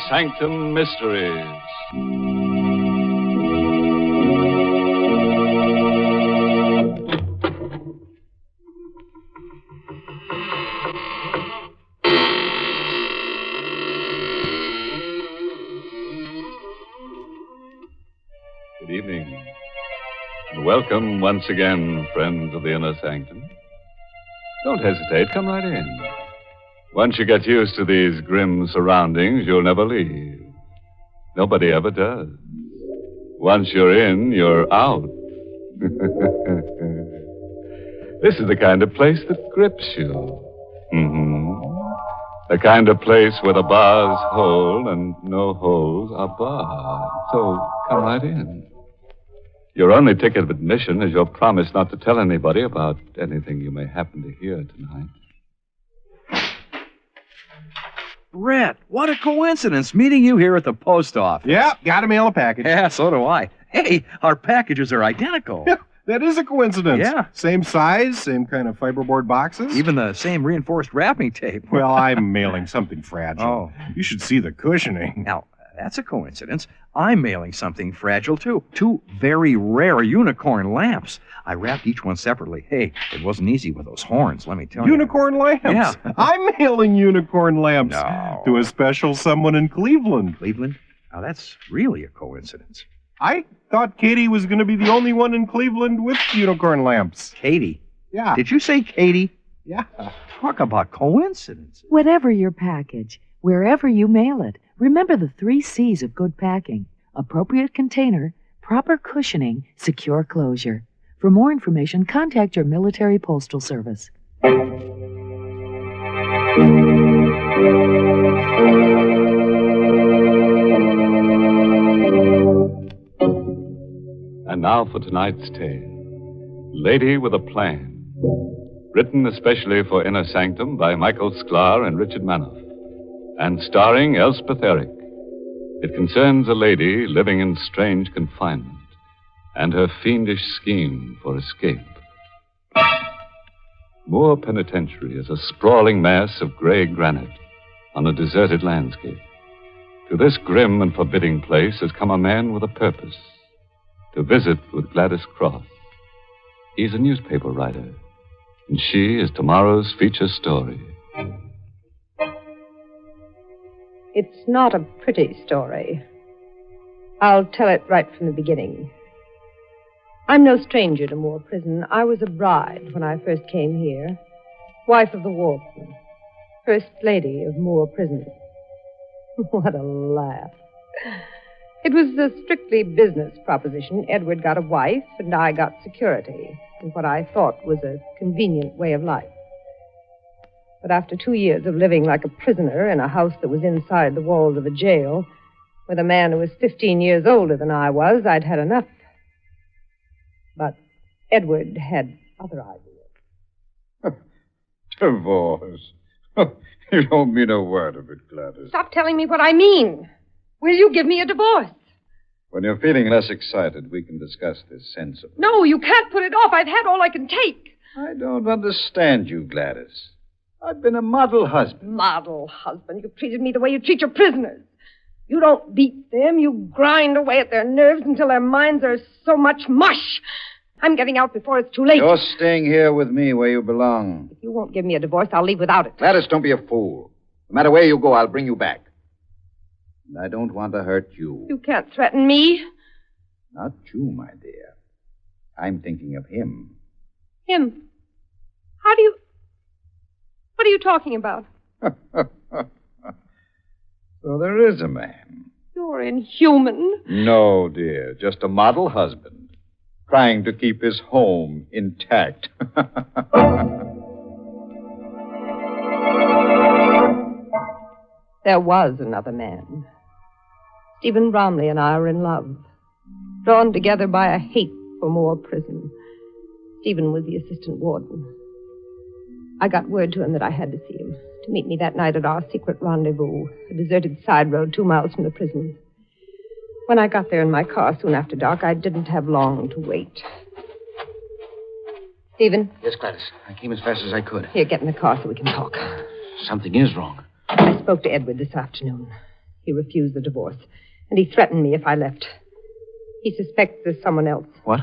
Sanctum Mysteries. Good evening. And welcome once again, friends of the Inner Sanctum. Don't hesitate. Come right in. Once you get used to these grim surroundings, you'll never leave. Nobody ever does. Once you're in, you're out. This is the kind of place that grips you. The kind of place where the bars hold and no holes are barred. So come right in. Your only ticket of admission is your promise not to tell anybody about anything you may happen to hear tonight. Brett, what a coincidence meeting you here at the post office. Yeah, gotta mail a package. Yeah, so do I. Hey, our packages are identical. Yeah, that is a coincidence. Yeah. Same size, same kind of fiberboard boxes. Even the same reinforced wrapping tape. Well, I'm mailing something fragile. Oh. You should see the cushioning. Now, that's a coincidence. I'm mailing something fragile, too. 2 very rare unicorn lamps. I wrapped each one separately. Hey, it wasn't easy with those horns, let me tell you. Unicorn lamps? Yeah. I'm mailing unicorn lamps No. to a special someone in Cleveland. Cleveland? Now, that's really a coincidence. I thought Katie was going to be the only one in Cleveland with unicorn lamps. Katie. Yeah. Did you say Katie? Yeah. Talk about coincidences. Whatever your package, wherever you mail it, remember the 3 C's of good packing: appropriate container, proper cushioning, secure closure. For more information, contact your military postal service. And now for tonight's tale. Lady with a Plan. Written especially for Inner Sanctum by Michael Sklar and Richard Manoff. And starring Elspeth Eric. It concerns a lady living in strange confinement and her fiendish scheme for escape. Moore Penitentiary is a sprawling mass of gray granite on a deserted landscape. To this grim and forbidding place has come a man with a purpose: to visit with Gladys Cross. He's a newspaper writer, and she is tomorrow's feature story. It's not a pretty story. I'll tell it right from the beginning. I'm no stranger to Moore Prison. I was a bride when I first came here, wife of the warden, first lady of Moore Prison. What a laugh. It was a strictly business proposition. Edward got a wife, and I got security, and what I thought was a convenient way of life. But after 2 years of living like a prisoner in a house that was inside the walls of a jail, with a man who was 15 years older than I was, I'd had enough. But Edward had other ideas. Divorce? You don't mean a word of it, Gladys. Stop telling me what I mean. Will you give me a divorce? When you're feeling less excited, we can discuss this sensibly. No, you can't put it off. I've had all I can take. I don't understand you, Gladys. I've been a model husband. Model husband. You've treated me the way you treat your prisoners. You don't beat them. You grind away at their nerves until their minds are so much mush. I'm getting out before it's too late. You're staying here with me where you belong. If you won't give me a divorce, I'll leave without it. Gladys, don't be a fool. No matter where you go, I'll bring you back. And I don't want to hurt you. You can't threaten me. Not you, my dear. I'm thinking of him. Him? How do you... What are you talking about? So there is a man. You're inhuman. No, dear. Just a model husband. Trying to keep his home intact. There was another man. Stephen Bromley and I were in love, drawn together by a hate for Moore Prison. Stephen was the assistant warden. I got word to him that I had to see him, to meet me that night at our secret rendezvous, a deserted side road 2 miles from the prison. When I got there in my car soon after dark, I didn't have long to wait. Stephen? Yes, Gladys. I came as fast as I could. Here, get in the car so we can talk. Something is wrong. I spoke to Edward this afternoon. He refused the divorce, and he threatened me if I left. He suspects there's someone else. What?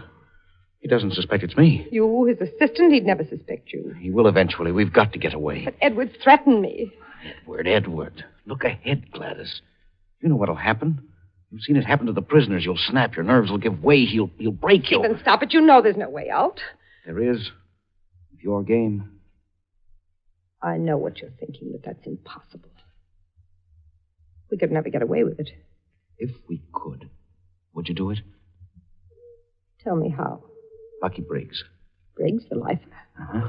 He doesn't suspect it's me. You, his assistant, he'd never suspect you. He will eventually. We've got to get away. But Edward threatened me. Edward. Look ahead, Gladys. You know what'll happen. You've seen it happen to the prisoners. You'll snap. Your nerves will give way. He'll break you. Stephen, stop it. You know there's no way out. There is. With your game. I know what you're thinking, but that's impossible. We could never get away with it. If we could, would you do it? Tell me how. Bucky Briggs. Briggs, the life? Uh-huh.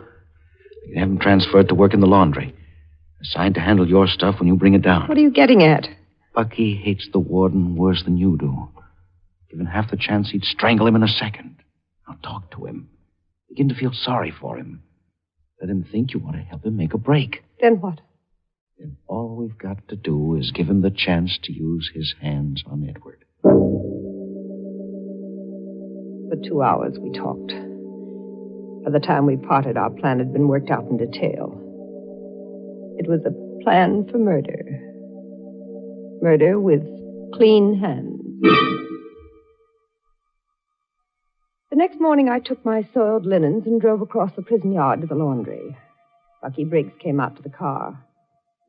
You can have him transferred to work in the laundry. Assigned to handle your stuff when you bring it down. What are you getting at? Bucky hates the warden worse than you do. Given half the chance, he'd strangle him in a second. Now talk to him. Begin to feel sorry for him. Let him think you want to help him make a break. Then what? Then all we've got to do is give him the chance to use his hands on Edward. For 2 hours we talked. By the time we parted, our plan had been worked out in detail. It was a plan for murder. Murder with clean hands. The next morning, I took my soiled linens and drove across the prison yard to the laundry. Bucky Briggs came out to the car.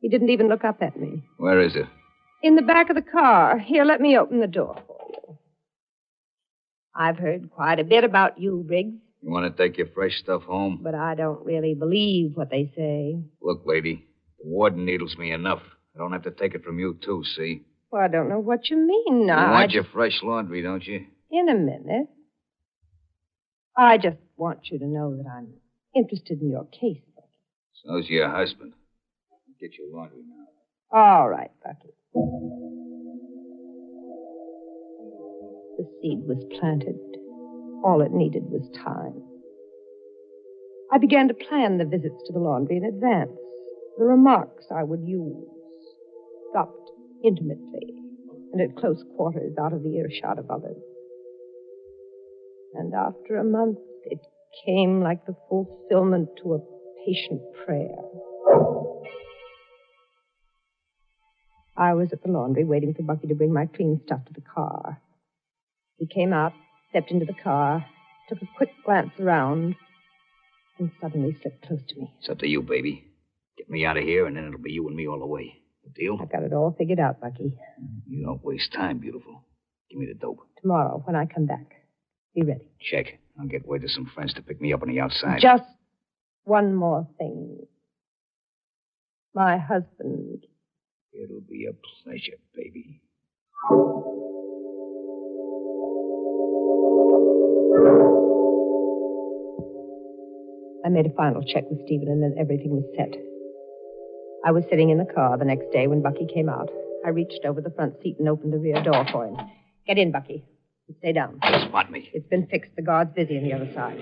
He didn't even look up at me. Where is it? In the back of the car. Here, let me open the door for you. I've heard quite a bit about you, Briggs. You want to take your fresh stuff home? But I don't really believe what they say. Look, lady, the warden needles me enough. I don't have to take it from you, too, see? Well, I don't know what you mean. You want your fresh laundry, don't you? In a minute. I just want you to know that I'm interested in your case, Bucky. So's your husband. Get your laundry now. All right, Bucky. The seed was planted. All it needed was time. I began to plan the visits to the laundry in advance. The remarks I would use. Dropped intimately and at close quarters out of the earshot of others. And after a month, it came like the fulfillment to a patient prayer. I was at the laundry waiting for Bucky to bring my clean stuff to the car. He came out, stepped into the car, took a quick glance around, and suddenly slipped close to me. It's up to you, baby. Get me out of here, and then it'll be you and me all the way. Deal? I've got it all figured out, Bucky. You don't waste time, beautiful. Give me the dope. Tomorrow, when I come back. Be ready. Check. I'll get word to some friends to pick me up on the outside. Just one more thing. My husband. It'll be a pleasure, baby. I made a final check with Stephen, and then everything was set. I was sitting in the car the next day when Bucky came out. I reached over the front seat and opened the rear door for him. Get in, Bucky. And stay down. Spot me. It's been fixed. The guard's busy on the other side.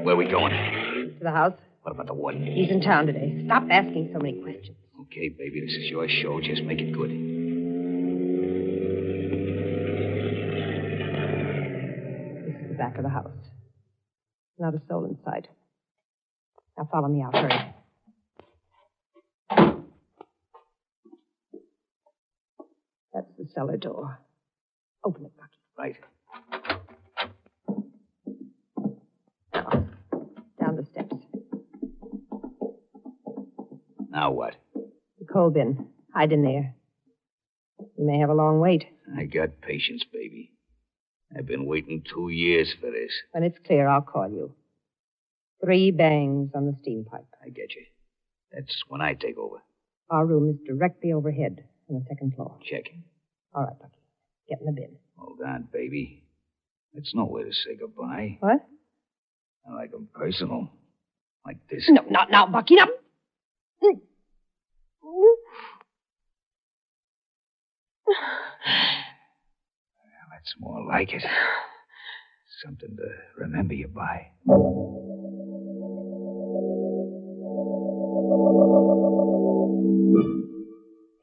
Where are we going? To the house. What about the warden? He's in town today. Stop asking so many questions. Okay, baby, this is your show. Just make it good. This is the back of the house. Not a soul in sight. Now follow me out. Hurry. That's the cellar door. Open it, Bucky. Right. Now, down the steps. Now what? The coal bin. Hide in there. You may have a long wait. I got patience, baby. I've been waiting 2 years for this. When it's clear, I'll call you. 3 bangs on the steam pipe. I get you. That's when I take over. Our room is directly overhead on the second floor. Check. All right, Bucky. Get in the bin. Hold on, baby. That's no way to say goodbye. What? I like 'em personal. Like this. No, not now, Bucky. No. That's more like it. Something to remember you by.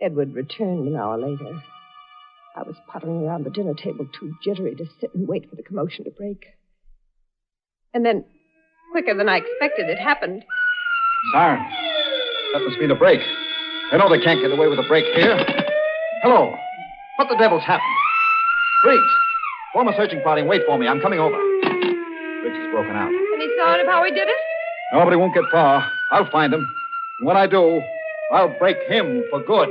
Edward returned an hour later. I was puttering around the dinner table, too jittery to sit and wait for the commotion to break. And then, quicker than I expected, it happened. Siren. That must mean a break. They know they can't get away with a break here. Hello. What the devil's happened? Briggs, form a searching party and wait for me. I'm coming over. Briggs is broken out. Any sign of how he did it? Nobody won't get far. I'll find him. And when I do, I'll break him for good.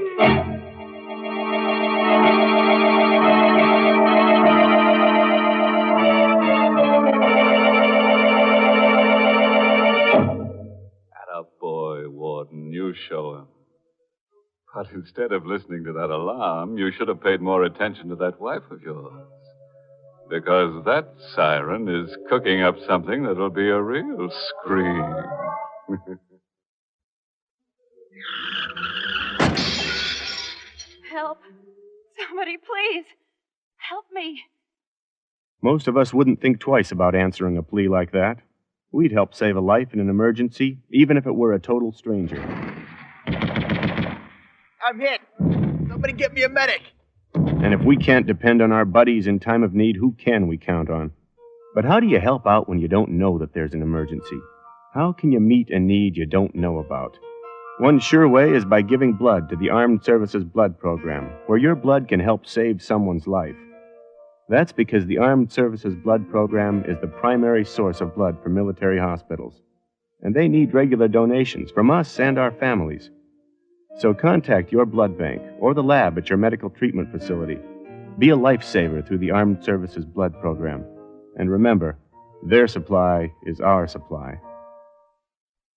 Attaboy, Warden. You show him. But instead of listening to that alarm, you should have paid more attention to that wife of yours. Because that siren is cooking up something that'll be a real scream. Help. Somebody, please. Help me. Most of us wouldn't think twice about answering a plea like that. We'd help save a life in an emergency, even if it were a total stranger. I'm hit. Somebody get me a medic. And if we can't depend on our buddies in time of need, who can we count on? But how do you help out when you don't know that there's an emergency? How can you meet a need you don't know about? One sure way is by giving blood to the Armed Services Blood Program, where your blood can help save someone's life. That's because the Armed Services Blood Program is the primary source of blood for military hospitals. And they need regular donations from us and our families. So contact your blood bank or the lab at your medical treatment facility. Be a lifesaver through the Armed Services Blood Program. And remember, their supply is our supply.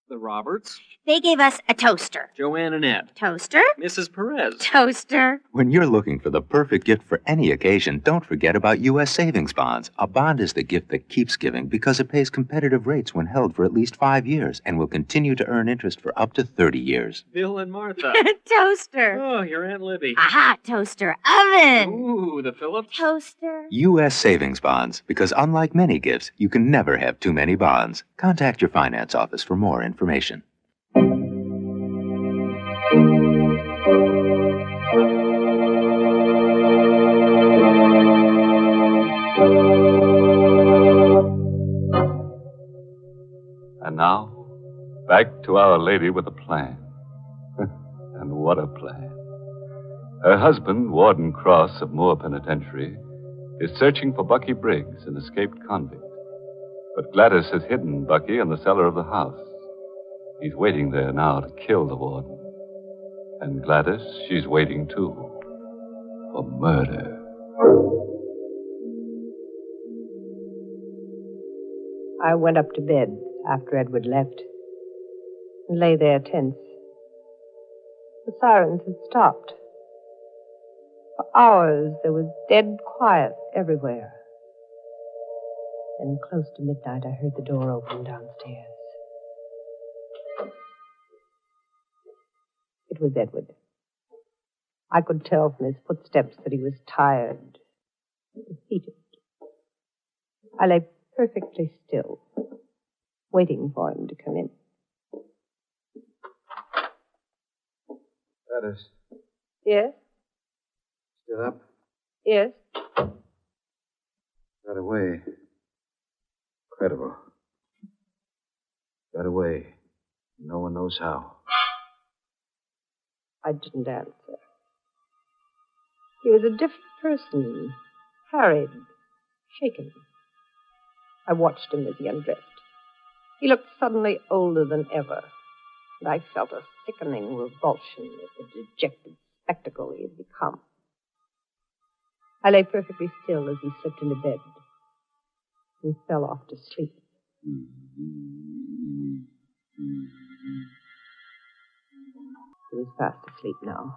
The Roberts, They gave us a toaster. Joanne and Ed, Toaster? Mrs. Perez. Toaster. When you're looking for the perfect gift for any occasion, don't forget about U.S. savings bonds. A bond is the gift that keeps giving because it pays competitive rates when held for at least 5 years and will continue to earn interest for up to 30 years. Bill and Martha. Toaster. Oh, your Aunt Libby. Aha, toaster. Oven. Ooh, the Phillips. Toaster. U.S. savings bonds, because unlike many gifts, you can never have too many bonds. Contact your finance office for more information. And now, back to Our Lady with a plan. And what a plan. Her husband, Warden Cross of Moore Penitentiary, is searching for Bucky Briggs, an escaped convict. But Gladys has hidden Bucky in the cellar of the house. He's waiting there now to kill the warden. And Gladys, she's waiting, too, for murder. I went up to bed after Edward left and lay there tense. The sirens had stopped. For hours, there was dead quiet everywhere. Then, close to midnight, I heard the door open downstairs. It was Edward. I could tell from his footsteps that he was tired, defeated. I lay perfectly still, waiting for him to come in. Gladys, Yes? still up? Yes? Got away. Incredible. Got away. No one knows how. I didn't answer. He was a different person, harried, shaken. I watched him as he undressed. He looked suddenly older than ever, and I felt a sickening revulsion at the dejected spectacle he had become. I lay perfectly still as he slipped into bed and fell off to sleep. He was fast asleep now.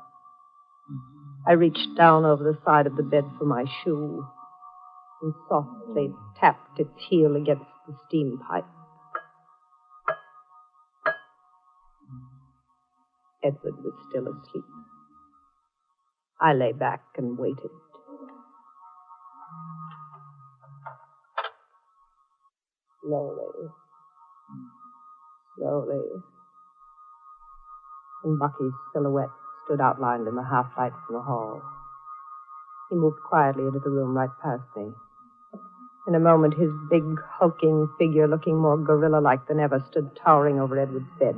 I reached down over the side of the bed for my shoe and softly tapped its heel against the steam pipe. Edward was still asleep. I lay back and waited. Slowly. And Bucky's silhouette stood outlined in the half-light from the hall. He moved quietly into the room right past me. In a moment, his big, hulking figure, looking more gorilla-like than ever, stood towering over Edward's bed.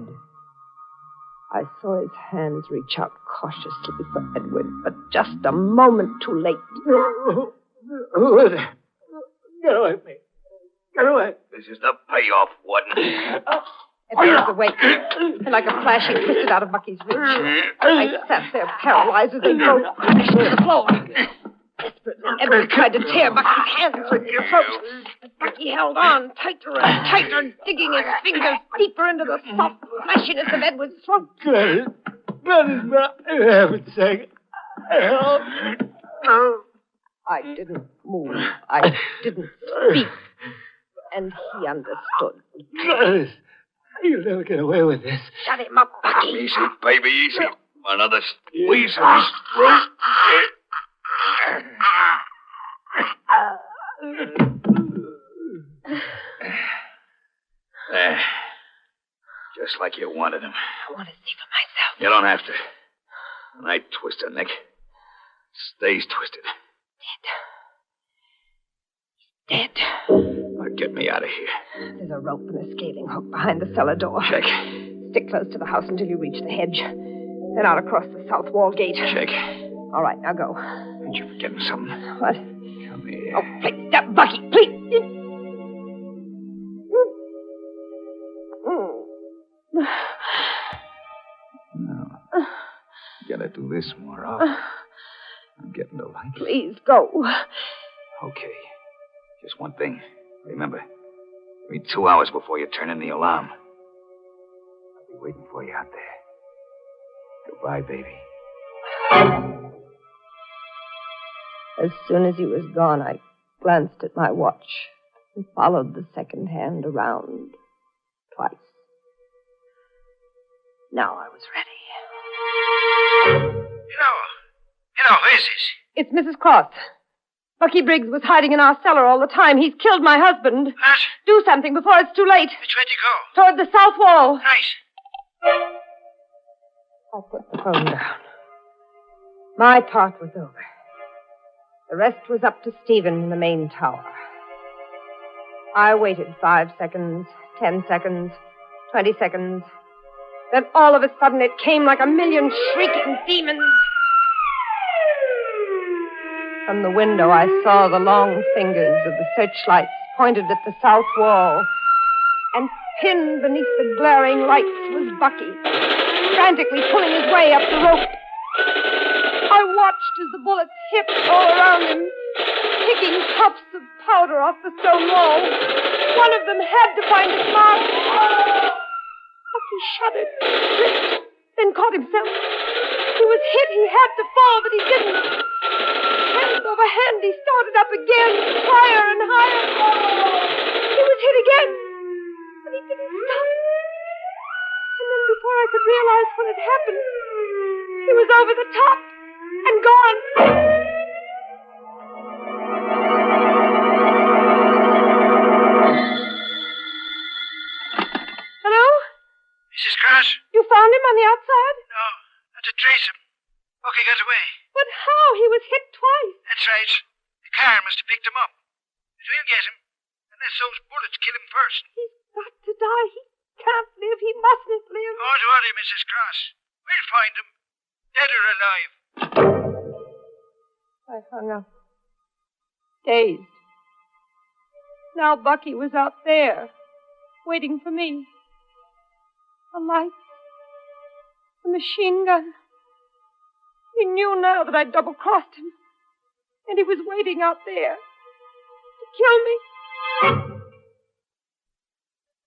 I saw his hands reach out cautiously for Edward, but just a moment too late. Who is it? Get away from me. Get away. This is the payoff, Warden. Edward was awake, and like a flash, he twisted out of Bucky's reach. I sat there paralyzed as they both crashed to the floor. Desperately, Edward tried to tear Bucky's hands from his throat, but Bucky held on tighter and tighter, digging his fingers deeper into the soft fleshiness of Edward's throat. Gladys, for heaven's sake, help. I didn't move. I didn't speak. And he understood. Gladys, you'll never get away with this. Shut him up, Bucky. Easy, baby, easy. Another squeeze of his throat. There. Just like you wanted him. I want to see for myself. You don't have to. When I twist her neck, it stays twisted. Dead. Now get me out of here. There's a rope and a scaling hook behind the cellar door. Check. Stick close to the house until you reach the hedge. Then out across the south wall gate. Check. All right, now go. Ain't you forgetting something? What? Come here. Oh, please, stop, Bucky, please. No. Gotta do this more often. I'm getting to like it. Please, go. Okay. Just one thing. Remember, give me 2 hours before you turn in the alarm. I'll be waiting for you out there. Goodbye, baby. As soon as he was gone, I glanced at my watch and followed the second hand around twice. Now I was ready. You know, who is this? It's Mrs. Cross. Bucky Briggs was hiding in our cellar all the time. He's killed my husband. What? Do something before it's too late. Which way to go? Toward the south wall. Nice. I put the phone down. My part was over. The rest was up to Stephen in the main tower. I waited 5 seconds, 10 seconds, 20 seconds. Then all of a sudden it came like a million shrieking demons. From the window I saw the long fingers of the searchlights pointed at the south wall. And pinned beneath the glaring lights was Bucky, frantically pulling his way up the rope. I watched as the bullets hit all around him, picking puffs of powder off the stone wall. One of them had to find its mark. Bucky shuddered, tripped, then caught himself. He was hit. He had to fall, but he didn't. Hand over hand, he started up again, higher and higher. He was hit again, but he didn't stop. And then before I could realize what had happened, he was over the top and gone. Hello? Mrs. Cross? You found him on the outside? No, not to trace him. Bucky got away. But how? He was hit twice. That's right. The car must have picked him up. But we'll get him. Unless those bullets kill him first. He's got to die. He can't live. He mustn't live. Don't worry, Mrs. Cross. We'll find him. Dead or alive. I hung up. Dazed. Now Bucky was out there, waiting for me. A light. A machine gun. He knew now that I'd double-crossed him. And he was waiting out there to kill me.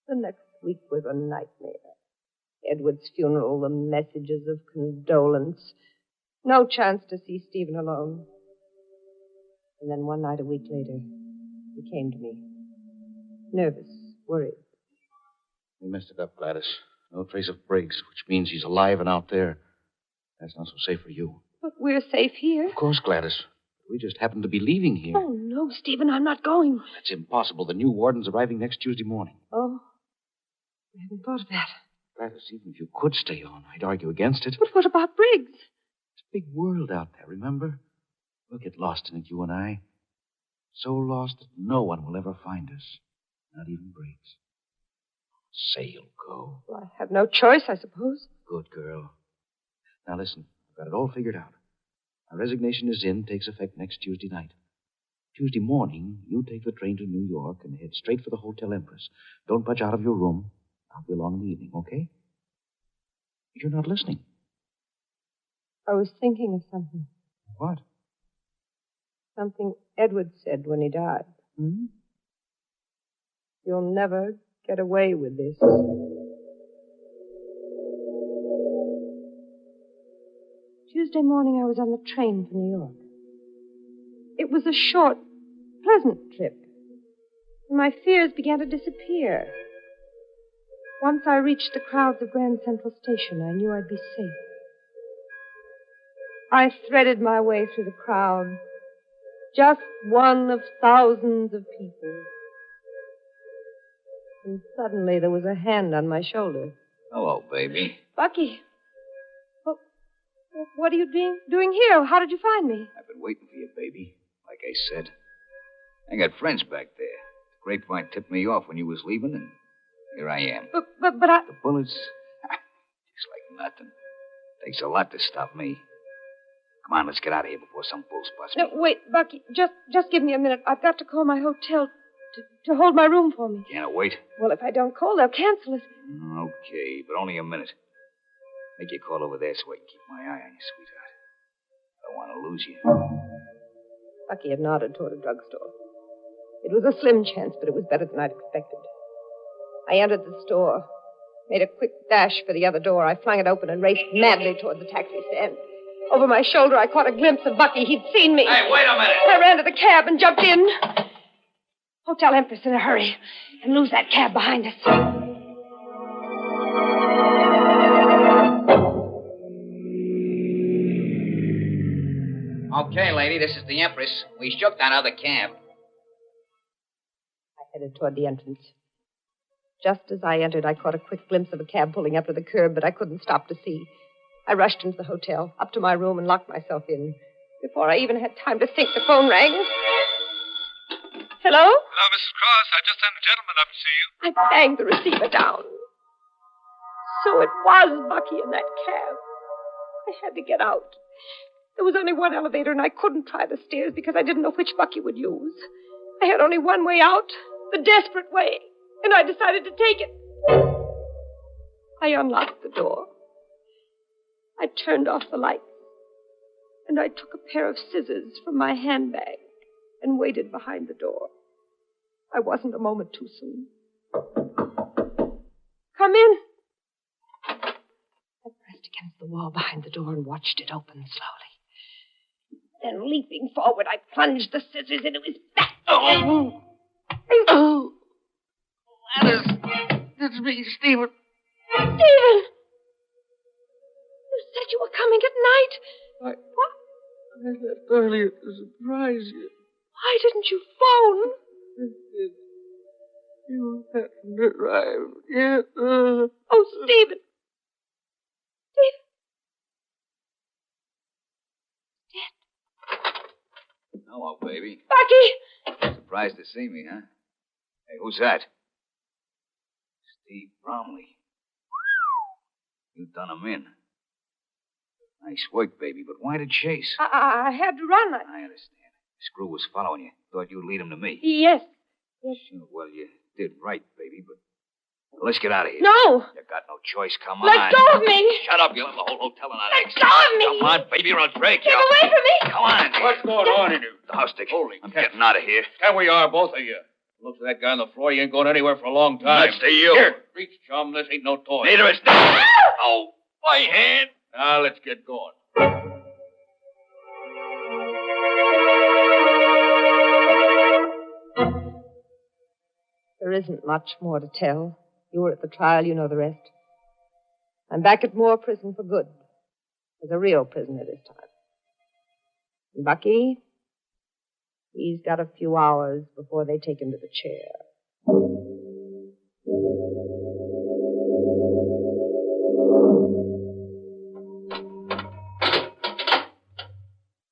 The next week was a nightmare. Edward's funeral, the messages of condolence. No chance to see Stephen alone. And then one night a week later, he came to me. Nervous, worried. We messed it up, Gladys. No trace of Briggs, which means he's alive and out there. That's not so safe for you. But we're safe here. Of course, Gladys. We just happen to be leaving here. Oh, no, Stephen, I'm not going. That's impossible. The new warden's arriving next Tuesday morning. Oh, I hadn't thought of that. Gladys, even if you could stay on, I'd argue against it. But what about Briggs? It's a big world out there, remember? We'll get lost in it, you and I. So lost that no one will ever find us. Not even Briggs. Say you'll go. Well, I have no choice, I suppose. Good girl. Now listen, I've got it all figured out. My resignation is in, takes effect next Tuesday night. Tuesday morning, you take the train to New York and head straight for the Hotel Empress. Don't budge out of your room. I'll be along in the evening, okay? You're not listening. I was thinking of something. What? Something Edward said when he died. Hmm? You'll never get away with this. Tuesday morning, I was on the train for New York. It was a short, pleasant trip. And my fears began to disappear. Once I reached the crowds of Grand Central Station, I knew I'd be safe. I threaded my way through the crowd, just one of thousands of people. And suddenly there was a hand on my shoulder. Hello, baby. Bucky. What are you doing here? How did you find me? I've been waiting for you, baby. Like I said. I got friends back there. The grapevine tipped me off when you was leaving, and here I am. But I... The bullets, just like nothing. Takes a lot to stop me. Come on, let's get out of here before some fool spots me. No, wait, Bucky. Just give me a minute. I've got to call my hotel to hold my room for me. Can't it wait? Well, if I don't call, they'll cancel it. Okay, but only a minute. Make your call over there so I can keep my eye on you, sweetheart. I don't want to lose you. Bucky had nodded toward a drugstore. It was a slim chance, but it was better than I'd expected. I entered the store, made a quick dash for the other door. I flung it open and raced madly toward the taxi stand. Over my shoulder, I caught a glimpse of Bucky. He'd seen me. Hey, wait a minute! I ran to the cab and jumped in. Hotel Empress in a hurry, and lose that cab behind us. Okay, lady, this is the Empress. We shook that other cab. I headed toward the entrance. Just as I entered, I caught a quick glimpse of a cab pulling up to the curb, but I couldn't stop to see. I rushed into the hotel, up to my room, and locked myself in. Before I even had time to think, the phone rang. Hello? Hello, Mrs. Cross. I just sent a gentleman up to see you. I banged the receiver down. So it was Bucky in that cab. I had to get out. There was only one elevator, and I couldn't try the stairs because I didn't know which Bucky would use. I had only one way out, the desperate way, and I decided to take it. I unlocked the door. I turned off the lights, and I took a pair of scissors from my handbag and waited behind the door. I wasn't a moment too soon. Come in. I pressed against the wall behind the door and watched it open slowly. Then, leaping forward, I plunged the scissors into his back. Oh! That's me, Stephen. Stephen! You said you were coming at night. What? I left earlier to surprise you. Why didn't you phone? You hadn't arrived yet. Oh, Stephen. Stephen. Hello, baby. Bucky! Surprised to see me, huh? Hey, who's that? Steve Bromley. You done him in. Nice work, baby, but why the chase? I had to run. I understand. Screw was following you. Thought you'd lead him to me. Yes. Sure, well, you did right, baby, but let's get out of here. No. You got no choice. Come on. Let go of me. Shut up. You'll have the whole hotel in our Let go of me. Come on, baby, or I'll break you. Get away from me. Come on. What's going on in here? The hostage. Holy I'm cat. getting out of here. There we are, both of you. Looks like that guy on the floor. You ain't going anywhere for a long time. That's to you. Here, reach, chum. This ain't no toy. Neither is this. Oh, my hand. Now, let's get going. There isn't much more to tell. You were at the trial, you know the rest. I'm back at Moore Prison for good. As a real prisoner this time. And Bucky, he's got a few hours before they take him to the chair.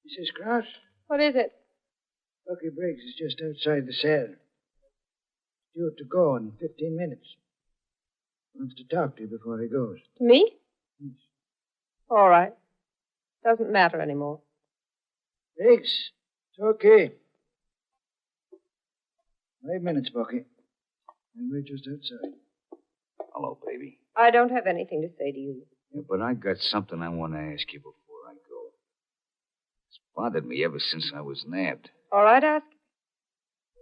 Mrs. Cross, What is it? Bucky Briggs is just outside the cell. Due to go in 15 minutes. Wants to talk to you before he goes. To me? All right. Doesn't matter anymore. Thanks. It's okay. 5 minutes, Bucky. And we're just outside. Hello, baby. I don't have anything to say to you. Yeah, but I got something I want to ask you before I go. It's bothered me ever since I was nabbed. All right, ask.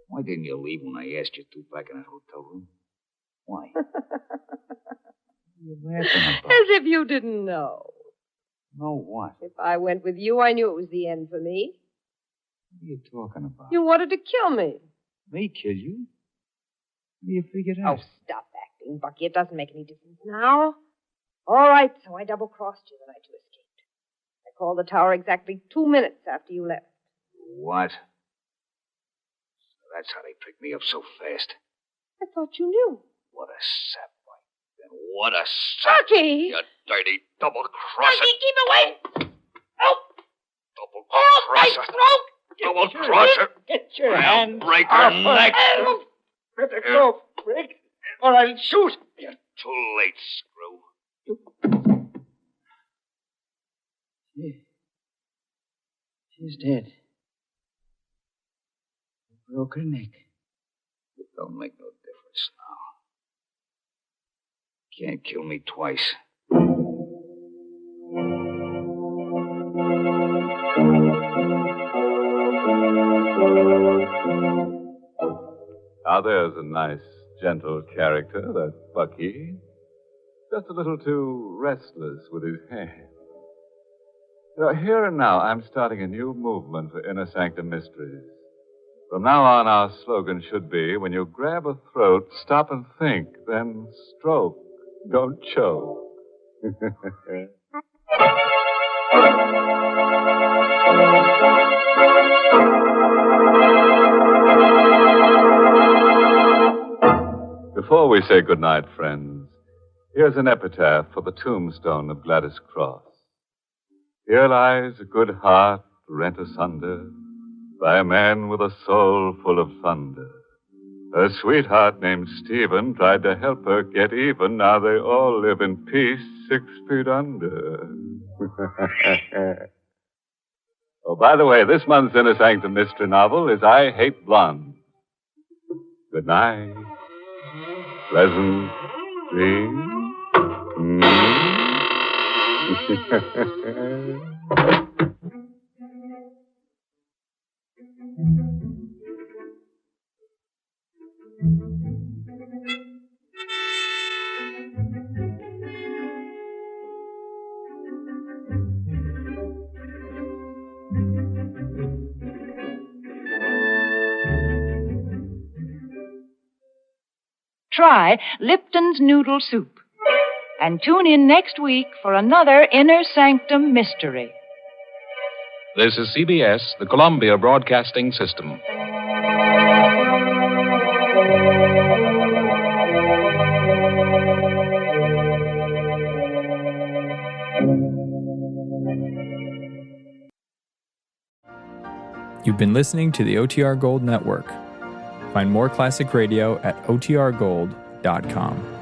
Why didn't you leave when I asked you to back in that hotel room? Why? You're laughing about. As if you didn't know. No, what? If I went with you, I knew it was the end for me. What are you talking about? You wanted to kill me. Me kill you? What do you figure out? Oh, stop acting, Bucky. It doesn't make any difference now. All right, so I double-crossed you the night you escaped. I called the tower exactly 2 minutes after you left. What? So that's how they picked me up so fast. I thought you knew. What a sap. Then what a sap. Bucky! You dirty double-crosser. Bucky, keep away! Help! Double-crosser. My throat! Double-crosser. Get your I'll hand break her neck. Better go, Rick, or I'll shoot. You're too late, Screw. She's dead. Broke her neck. It don't make no difference now. Can't kill me twice. Now there's a nice, gentle character, that Bucky. Just a little too restless with his hands. You know, here and now, I'm starting a new movement for Inner Sanctum Mysteries. From now on, our slogan should be, when you grab a throat, stop and think, then stroke, don't choke. Before we say goodnight, friends, here's an epitaph for the tombstone of Gladys Cross. Here lies a good heart rent asunder by a man with a soul full of thunder. Her sweetheart named Stephen tried to help her get even. Now they all live in peace 6 feet under. Oh, by the way, this month's Inner Sanctum Mystery novel is I Hate Blondes. Good night. Pleasant dreams. Try Lipton's Noodle Soup. And tune in next week for another Inner Sanctum Mystery. This is CBS, the Columbia Broadcasting System. You've been listening to the OTR Gold Network. Find more classic radio at otrgold.com.